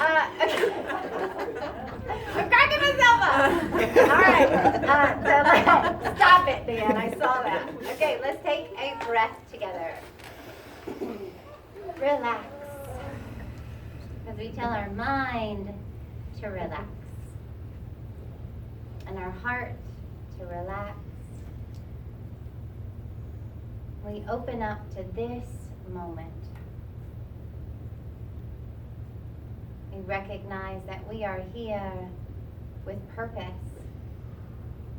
I'm cracking myself up. All right. Stop it, Dan. I saw that. Okay, let's take a breath together. Relax. As we tell our mind to relax. And our heart to relax. We open up to this moment. We recognize that we are here with purpose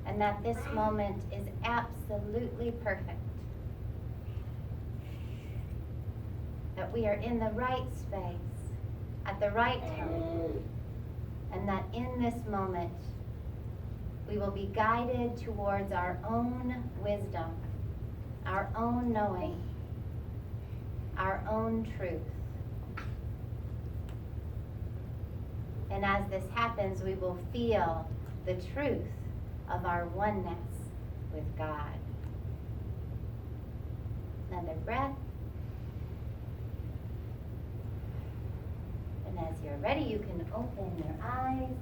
and that this moment is absolutely perfect. That we are in the right space at the right time, and that in this moment we will be guided towards our own wisdom, our own knowing, our own truth. And as this happens, we will feel the truth of our oneness with God. Another breath. And as you're ready, you can open your eyes.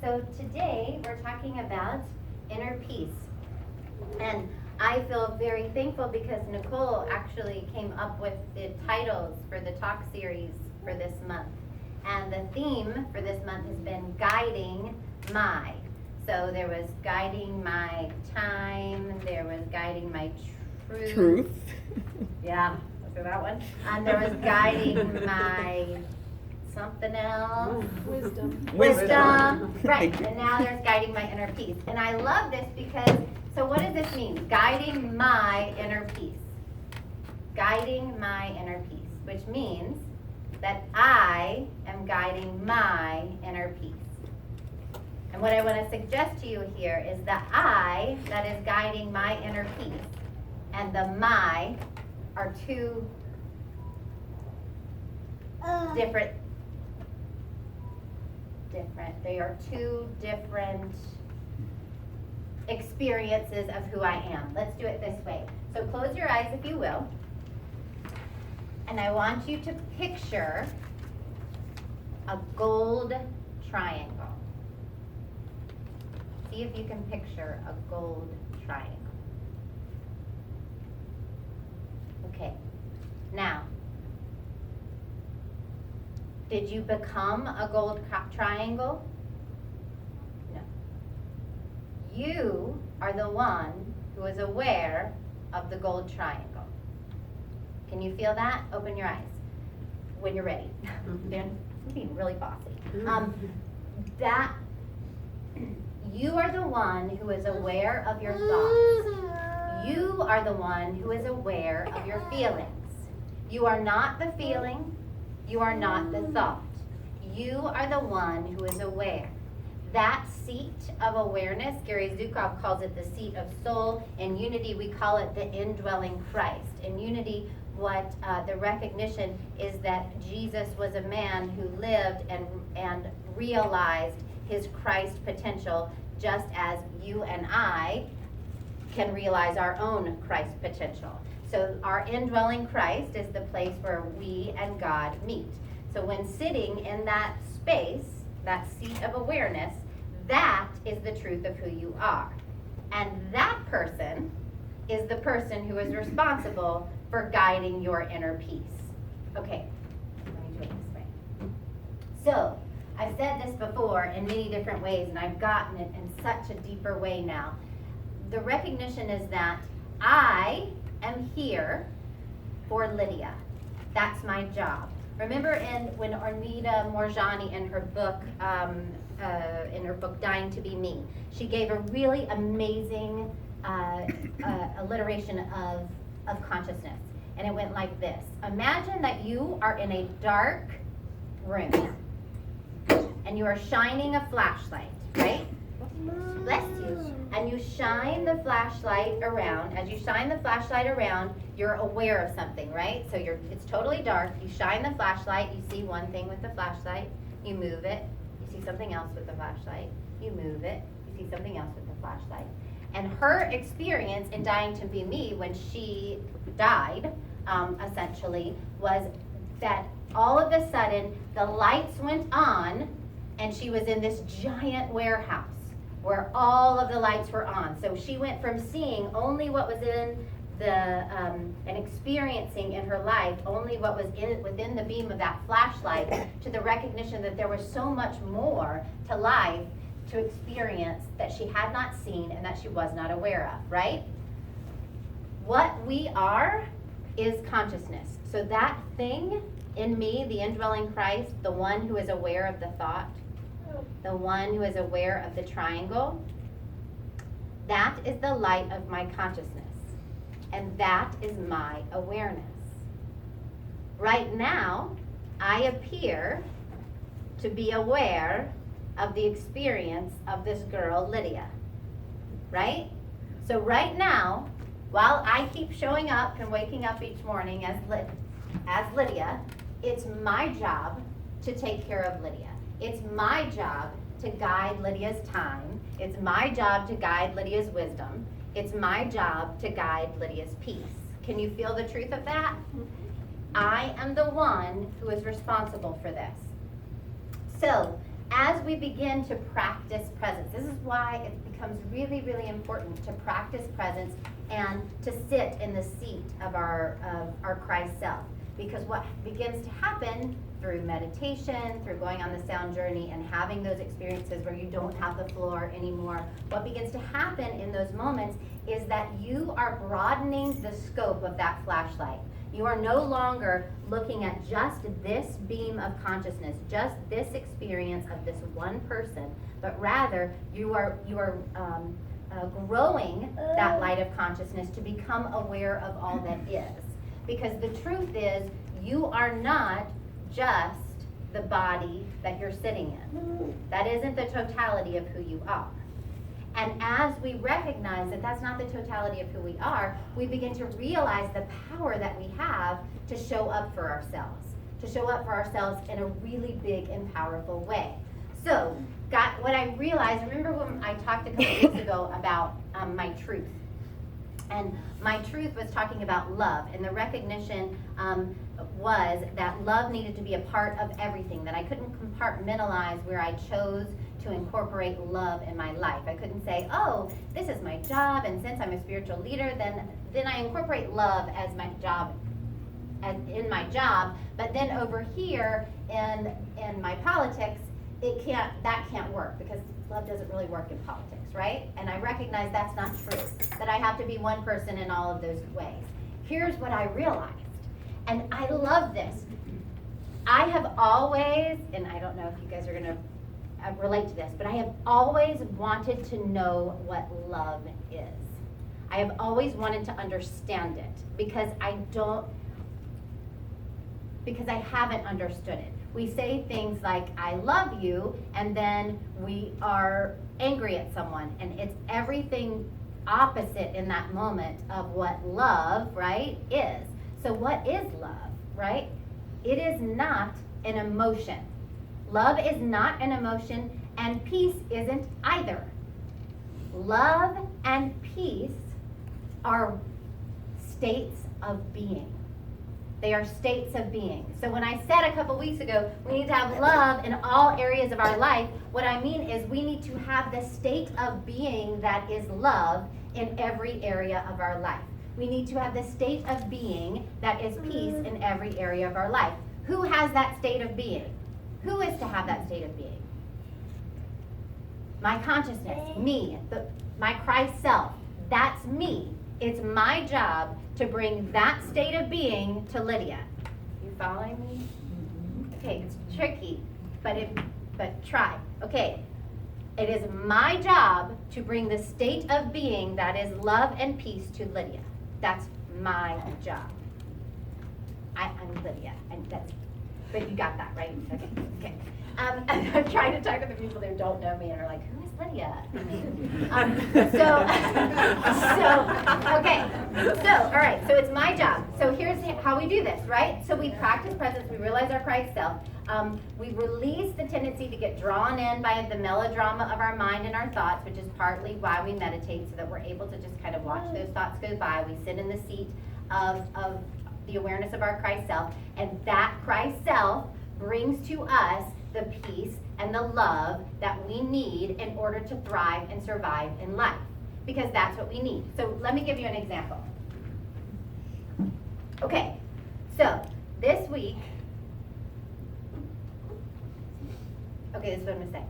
So today we're talking about inner peace. And I feel very thankful because Nicole actually came up with the titles for the talk series for this month. And the theme for this month has been guiding my. So there was guiding my time, there was guiding my truth. Yeah, look at that one. And there was guiding my something else. Wisdom. Right, and now there's guiding my inner peace. And I love this because, so what does this mean? Guiding my inner peace. Guiding my inner peace, which means that I am guiding my inner peace. And what I want to suggest to you here is the I that is guiding my inner peace and the my are two different. They are two different experiences of who I am. Let's do it this way. So close your eyes if you will. And I want you to picture a gold triangle. See if you can picture a gold triangle. Okay. Now, did you become a gold triangle? No. You are the one who is aware of the gold triangle. Can you feel that? Open your eyes when you're ready. I'm being really bossy. That you are the one who is aware of your thoughts. You are the one who is aware of your feelings. You are not the feeling. You are not the thought. You are the one who is aware. That seat of awareness, Gary Zukov calls it the seat of soul. In unity, we call it the indwelling Christ. In unity, what the recognition is that Jesus was a man who lived and realized his Christ potential, just as you and I can realize our own Christ potential. So our indwelling Christ is the place where we and God meet. So when sitting in that space, that seat of awareness, that is the truth of who you are. And that person is the person who is responsible for guiding your inner peace. Okay, let me do it this way. So, I've said this before in many different ways, and I've gotten it in such a deeper way now. The recognition is that I am here for Lydia. That's my job. Remember when Arnita Morjani in her book Dying to Be Me, she gave a really amazing alliteration of consciousness. And it went like this. Imagine that you are in a dark room and you are shining a flashlight, right? Bless you. And you shine the flashlight around. As you shine the flashlight around, you're aware of something, right? So it's totally dark. You shine the flashlight. You see one thing with the flashlight. You move it. You see something else with the flashlight. You move it. You see something else with the flashlight. And her experience in Dying to Be Me when she died, essentially, was that all of a sudden, the lights went on, and she was in this giant warehouse where all of the lights were on. So she went from seeing only what was in and experiencing in her life only what was within the beam of that flashlight, to the recognition that there was so much more to life to experience that she had not seen and that she was not aware of, right? What we are is consciousness. So that thing in me, the indwelling Christ, the one who is aware of the thought, the one who is aware of the triangle, that is the light of my consciousness. And that is my awareness. Right now, I appear to be aware of the experience of this girl, Lydia. Right? So right now, while I keep showing up and waking up each morning as Lydia, it's my job to take care of Lydia. It's my job to guide Lydia's time. It's my job to guide Lydia's wisdom. It's my job to guide Lydia's peace. Can you feel the truth of that? I am the one who is responsible for this. So, as we begin to practice presence, this is why it becomes really, really important to practice presence and to sit in the seat of our Christ self. Because what begins to happen through meditation, through going on the sound journey and having those experiences where you don't have the floor anymore, what begins to happen in those moments is that you are broadening the scope of that flashlight. You are no longer looking at just this beam of consciousness, just this experience of this one person, but rather you are growing that light of consciousness to become aware of all that is. Because the truth is, you are not just the body that you're sitting in. That isn't the totality of who you are. And as we recognize that that's not the totality of who we are, we begin to realize the power that we have to show up for ourselves in a really big and powerful way. So, what I realized, remember when I talked a couple weeks ago about my truth? And my truth was talking about love, and the recognition was that love needed to be a part of everything, that I couldn't compartmentalize where I chose to incorporate love in my life. I couldn't say, oh, this is my job, and since I'm a spiritual leader, then I incorporate love as my job, in my job, but then over here in my politics, that can't work, because love doesn't really work in politics, right? And I recognize that's not true, that I have to be one person in all of those ways. Here's what I realized, and I love this. I have always, and I don't know if you guys are going to relate to this, but I have always wanted to know what love is. I have always wanted to understand it, because I haven't understood it. We say things like, I love you, and then we are angry at someone, and it's everything opposite in that moment of what love, right, is. So what is love, right? It is not an emotion. Love is not an emotion, and peace isn't either. Love and peace are states of being. They are states of being. So when I said a couple weeks ago, we need to have love in all areas of our life, what I mean is we need to have the state of being that is love in every area of our life. We need to have the state of being that is peace in every area of our life. Who has that state of being? Who is to have that state of being? My consciousness, me, my Christ self, that's me. It's my job to bring that state of being to Lydia. You following me? Okay, it's tricky, but try. Okay, it is my job to bring the state of being that is love and peace to Lydia. That's my job. I'm Lydia, but you got that, right? Okay. I'm trying to talk to the people that don't know me and are like, who is Lydia? All right, so it's my job. So here's how we do this, right? So we practice presence, we realize our Christ self. We release the tendency to get drawn in by the melodrama of our mind and our thoughts, which is partly why we meditate, so that we're able to just kind of watch those thoughts go by. We sit in the seat of the awareness of our Christ self, and that Christ self brings to us the peace and the love that we need in order to thrive and survive in life, because that's what we need. So let me give you an example. Okay, so this week, okay, this is what I'm going to say.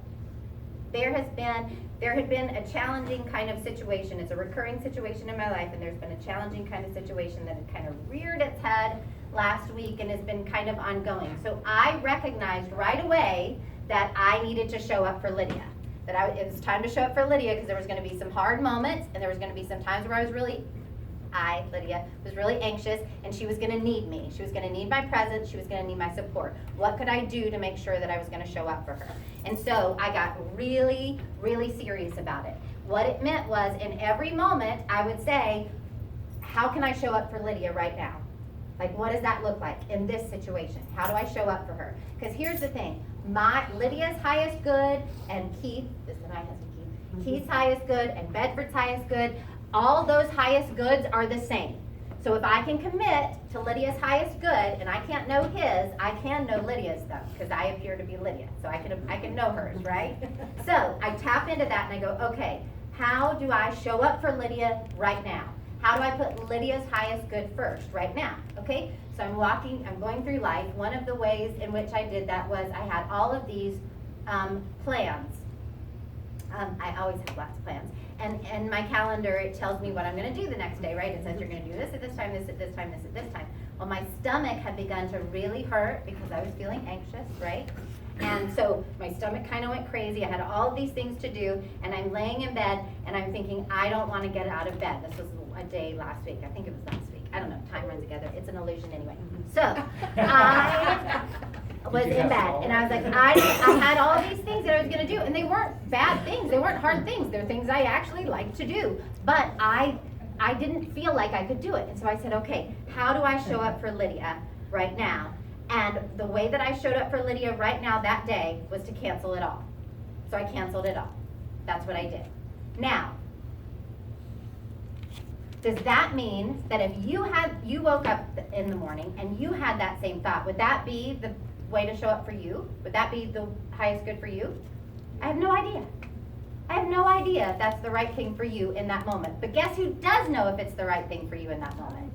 There had been a challenging kind of situation. It's a recurring situation in my life, and there's been a challenging kind of situation that had kind of reared its head last week and has been kind of ongoing. So I recognized right away that I needed to show up for Lydia. It was time to show up for Lydia because there was going to be some hard moments, and there was going to be some times where Lydia, was really anxious, and she was going to need me. She was going to need my presence. She was going to need my support. What could I do to make sure that I was going to show up for her? And so I got really, really serious about it. What it meant was, in every moment, I would say, how can I show up for Lydia right now? Like, what does that look like in this situation? How do I show up for her? Because here's the thing. Lydia's highest good, and Keith's highest good, and Bedford's highest good, all those highest goods are the same. So if I can commit to Lydia's highest good, and I can't know his, I can know Lydia's though, because I appear to be Lydia. So I can know hers, right? So I tap into that and I go, okay, how do I show up for Lydia right now? How do I put Lydia's highest good first right now? Okay, so I'm going through life. One of the ways in which I did that was I had all of these plans. I always have lots of plans. And in my calendar, it tells me what I'm going to do the next day, right? It says you're going to do this at this time, this at this time, this at this time. Well, my stomach had begun to really hurt because I was feeling anxious, right? And so my stomach kind of went crazy. I had all of these things to do, and I'm laying in bed, and I'm thinking, I don't want to get out of bed. This was a day last week. I think it was last week. I don't know. Time runs together. It's an illusion anyway. So I was in bed, and I was like, I had all these things that I was going to do, and they weren't bad things. They weren't hard things. They're things I actually like to do, but I didn't feel like I could do it. And so I said, okay, how do I show up for Lydia right now? And the way that I showed up for Lydia right now that day was to cancel it all. So I canceled it all. That's what I did. Now, does that mean that if you woke up in the morning and you had that same thought, would that be the way to show up for you? Would that be the highest good for you? I have no idea. I have no idea if that's the right thing for you in that moment. But guess who does know if it's the right thing for you in that moment?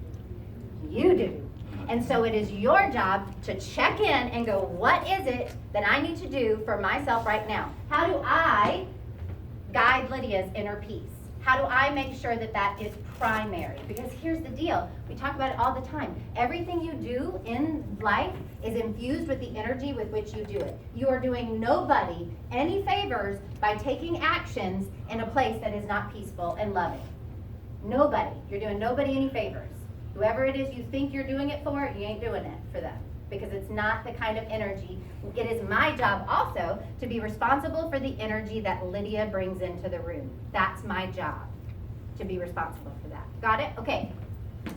You do. And so it is your job to check in and go, what is it that I need to do for myself right now? How do I guide Lydia's inner peace? How do I make sure that that is primary? Because here's the deal. We talk about it all the time. Everything you do in life is infused with the energy with which you do it. You are doing nobody any favors by taking actions in a place that is not peaceful and loving. Nobody. You're doing nobody any favors. Whoever it is you think you're doing it for, you ain't doing it for them, because it's not the kind of energy. It is my job also to be responsible for the energy that Lydia brings into the room. That's my job, to be responsible for that. Got it? Okay.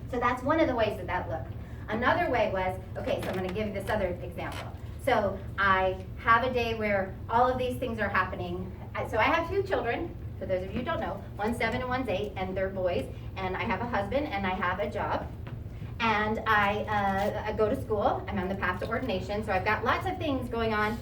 So that's one of the ways that looked. Another way was, okay, so I'm going to give this other example. So I have a day where all of these things are happening. So I have 2 children. For those of you who don't know, one's 7 and one's 8, and they're boys. And I have a husband, and I have a job. And I go to school. I'm on the path to ordination, so I've got lots of things going on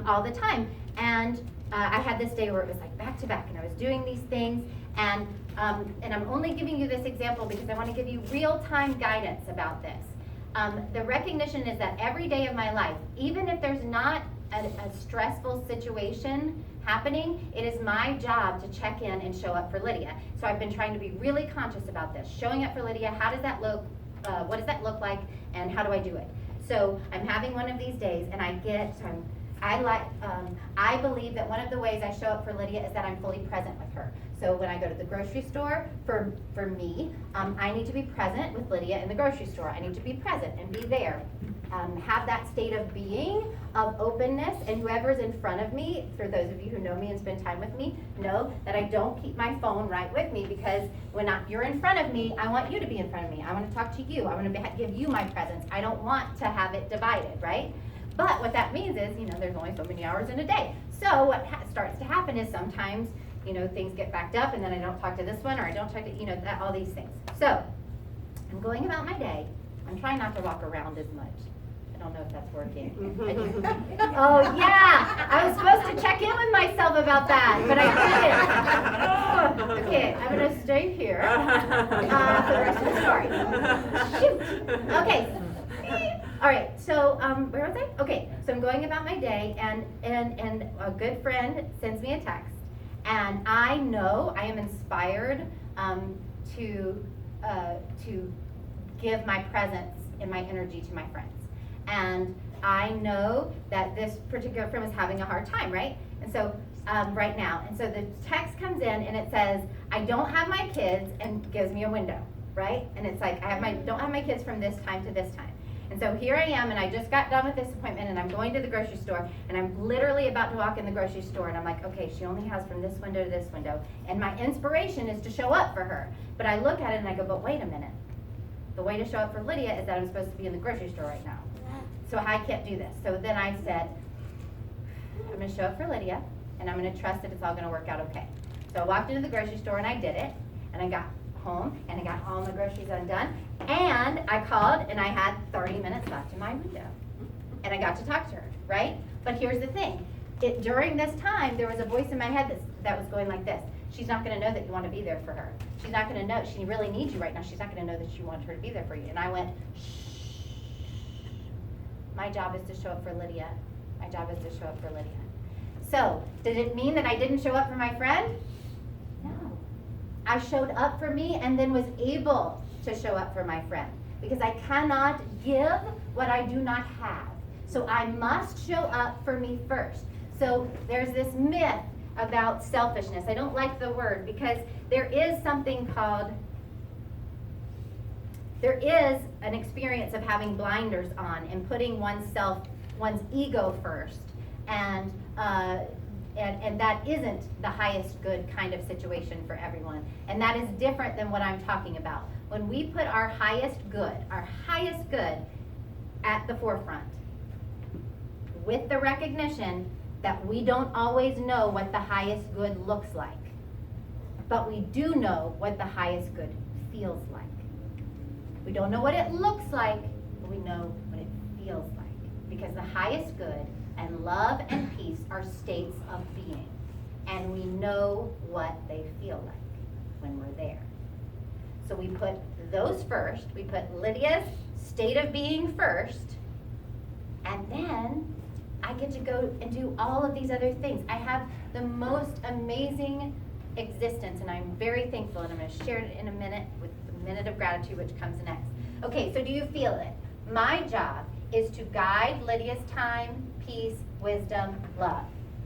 all the time. And I had this day where it was like back to back, and I was doing these things. And I'm only giving you this example because I want to give you real-time guidance about this. The recognition is that every day of my life, even if there's not a stressful situation happening, it is my job to check in and show up for Lydia. So I've been trying to be really conscious about this. Showing up for Lydia, how does that look? What does that look like, and how do I do it? So I'm having one of these days, and I believe that one of the ways I show up for Lydia is that I'm fully present with her. So when I go to the grocery store, for me, I need to be present with Lydia in the grocery store. I need to be present and be there. Have that state of being, of openness, and whoever's in front of me, for those of you who know me and spend time with me, know that I don't keep my phone right with me, because when you're in front of me, I want you to be in front of me. I want to talk to you. I want to give you my presence. I don't want to have it divided, right? But what that means is, there's only so many hours in a day. So what starts to happen is sometimes, things get backed up, and then I don't talk to this one, or I don't talk to, all these things. So I'm going about my day. I'm trying not to walk around as much. I don't know if that's working. Oh yeah, I was supposed to check in with myself about that, but I didn't. Oh, okay, I'm gonna stay here for the rest of the story. Shoot. Okay. All right. So where was I? Okay. So I'm going about my day, and a good friend sends me a text, and I know I am inspired to give my presence and my energy to my friends. And I know that this particular friend was having a hard time, right? And so, right now, and so the text comes in and it says, I don't have my kids, and gives me a window, right? And it's like, don't have my kids from this time to this time. And so here I am, and I just got done with this appointment, and I'm going to the grocery store, and I'm literally about to walk in the grocery store, and I'm like, okay, she only has from this window to this window. And my inspiration is to show up for her. But I look at it and I go, but wait a minute. The way to show up for Lydia is that I'm supposed to be in the grocery store right now. So I can't do this. So then I said, I'm going to show up for Lydia, and I'm going to trust that it's all going to work out okay. So I walked into the grocery store, and I did it, and I got home, and I got all my groceries undone, and I called, and I had 30 minutes left in my window, and I got to talk to her, right? But here's the thing. During this time, there was a voice in my head that was going like this. She's not going to know that you want to be there for her. She's not going to know. She really needs you right now. She's not going to know that you want her to be there for you. And I went, shh. My job is to show up for Lydia. My job is to show up for Lydia. So, did it mean that I didn't show up for my friend? No. I showed up for me and then was able to show up for my friend. Because I cannot give what I do not have. So I must show up for me first. So there's this myth about selfishness. I don't like the word because there is something called, there is an experience of having blinders on and putting one's ego first. And that isn't the highest good kind of situation for everyone. And that is different than what I'm talking about. When we put our highest good at the forefront, with the recognition that we don't always know what the highest good looks like, but we do know what the highest good feels like. We don't know what it looks like, but we know what it feels like. Because the highest good and love and peace are states of being. And we know what they feel like when we're there. So we put those first. We put Lydia's state of being first. And then I get to go and do all of these other things. I have the most amazing existence, and I'm very thankful, and I'm going to share it in a minute with the minute of gratitude, which comes next. Okay, so do you feel it? My job is to guide Lydia's time, peace, wisdom, love.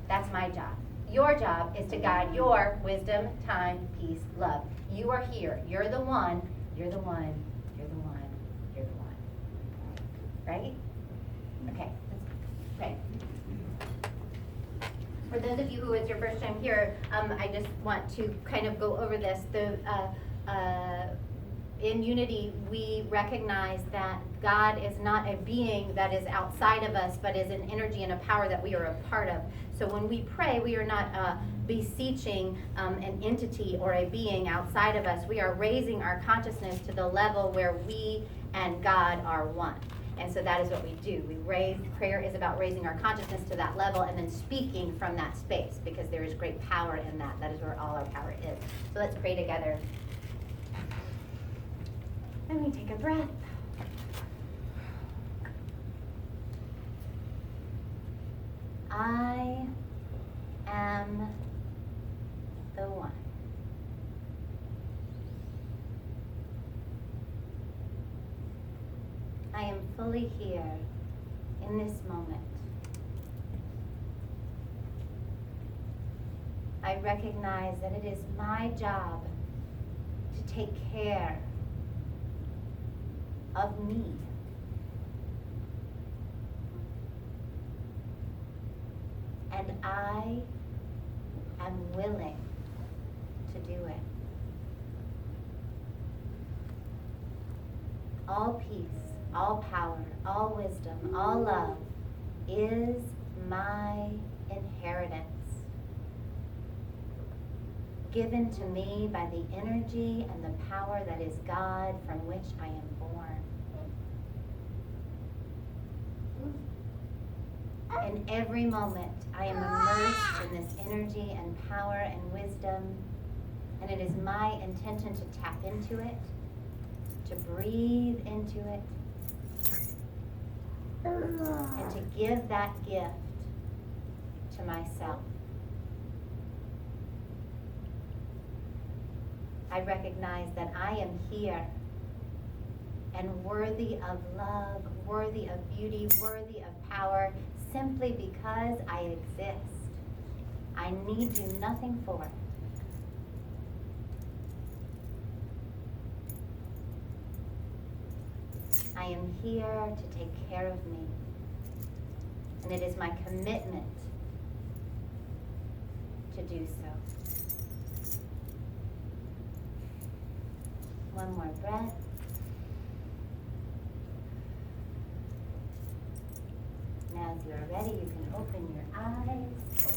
That's my job. Your job is to guide your wisdom, time, peace, love. You are here. You're the one. You're the one. You're the one. You're the one. Right? Okay. Okay. For those of you who it's your first time here, I just want to kind of go over this. In unity, we recognize that God is not a being that is outside of us, but is an energy and a power that we are a part of. So when we pray, we are not beseeching an entity or a being outside of us. We are raising our consciousness to the level where we and God are one. And so that is what we do. Prayer is about raising our consciousness to that level and then speaking from that space, because there is great power in that. That is where all our power is. So let's pray together. Let me take a breath. I am the one. I am fully here in this moment. I recognize that it is my job to take care of me. And I am willing to do it. All peace, all power, all wisdom, all love is my inheritance, given to me by the energy and the power that is God, from which I am born. In every moment, I am immersed in this energy and power and wisdom, and it is my intention to tap into it, to breathe into it, and to give that gift to myself. I recognize that I am here and worthy of love, worthy of beauty, worthy of power, simply because I exist. I need do nothing for it. I am here to take care of me, and it is my commitment to do so. One more breath. Now, as you are ready, you can open your eyes.